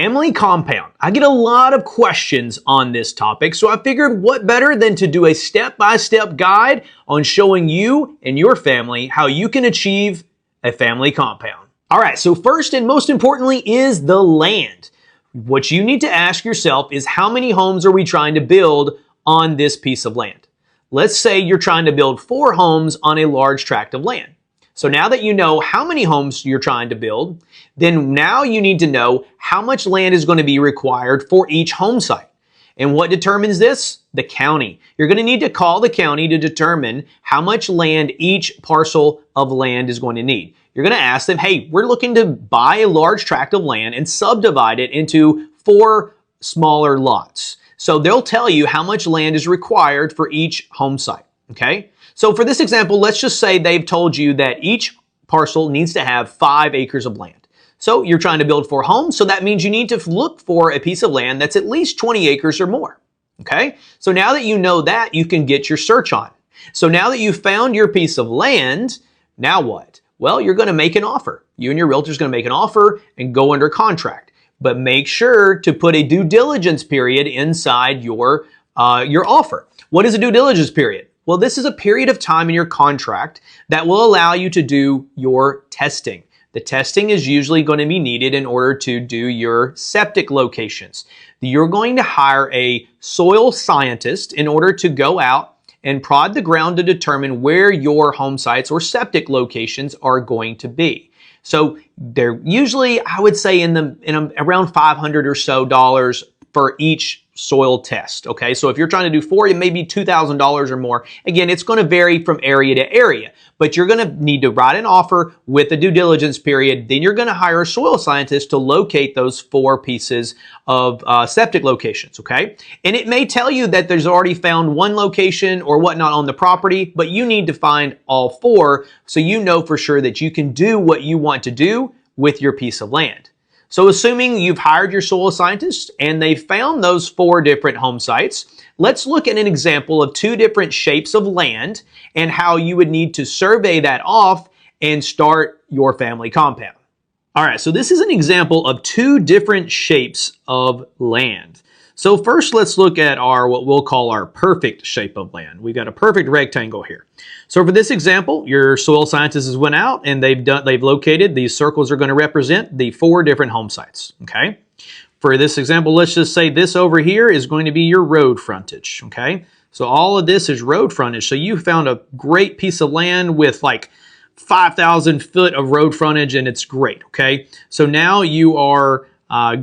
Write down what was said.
family compound. I get a lot of questions on this topic, so I figured what better than to do a step-by-step guide on showing you and your family how you can achieve a family compound. All right, so first and most importantly is the land. What you need to ask yourself is how many homes are we trying to build on this piece of land? Let's say you're trying to build 4 homes on a large tract of land. So now that you know how many homes you're trying to build, then now you need to know how much land is going to be required for each home site. And what determines this? The county. You're going to need to call the county to determine how much land each parcel of land is going to need. You're going to ask them, hey, we're looking to buy a large tract of land and subdivide it into 4 smaller lots. So they'll tell you how much land is required for each home site, okay? So for this example, let's just say they've told you that each parcel needs to have 5 acres of land. So you're trying to build 4 homes, so that means you need to look for a piece of land that's at least 20 acres or more, okay? So now that you know that, you can get your search on. So now that you've found your piece of land, now what? Well, you're going to make an offer. You and your realtor is going to make an offer and go under contract. But make sure to put a due diligence period inside your offer. What is a due diligence period? Well, this is a period of time in your contract that will allow you to do your testing. The testing is usually going to be needed in order to do your septic locations. You're going to hire a soil scientist in order to go out and prod the ground to determine where your home sites or septic locations are going to be. So they're usually, I would say, in around $500 or so for each soil test. Okay, so if you're trying to do 4, it may be $2,000 or more. Again, it's going to vary from area to area, but you're going to need to write an offer with a due diligence period. Then you're going to hire a soil scientist to locate those 4 pieces of septic locations. Okay, and it may tell you that there's already found 1 location or whatnot on the property, but you need to find all 4 so you know for sure that you can do what you want to do with your piece of land. So assuming you've hired your soil scientist and they found those 4 different home sites, let's look at an example of 2 different shapes of land and how you would need to survey that off and start your family compound. All right, so this is an example of 2 different shapes of land. So first, let's look at what we'll call our perfect shape of land. We've got a perfect rectangle here. So for this example, your soil scientists went out and they've located, these circles are going to represent the 4 different home sites, okay? For this example, let's just say this over here is going to be your road frontage, okay? So all of this is road frontage. So you found a great piece of land with like 5,000 foot of road frontage and it's great, okay? So now you are going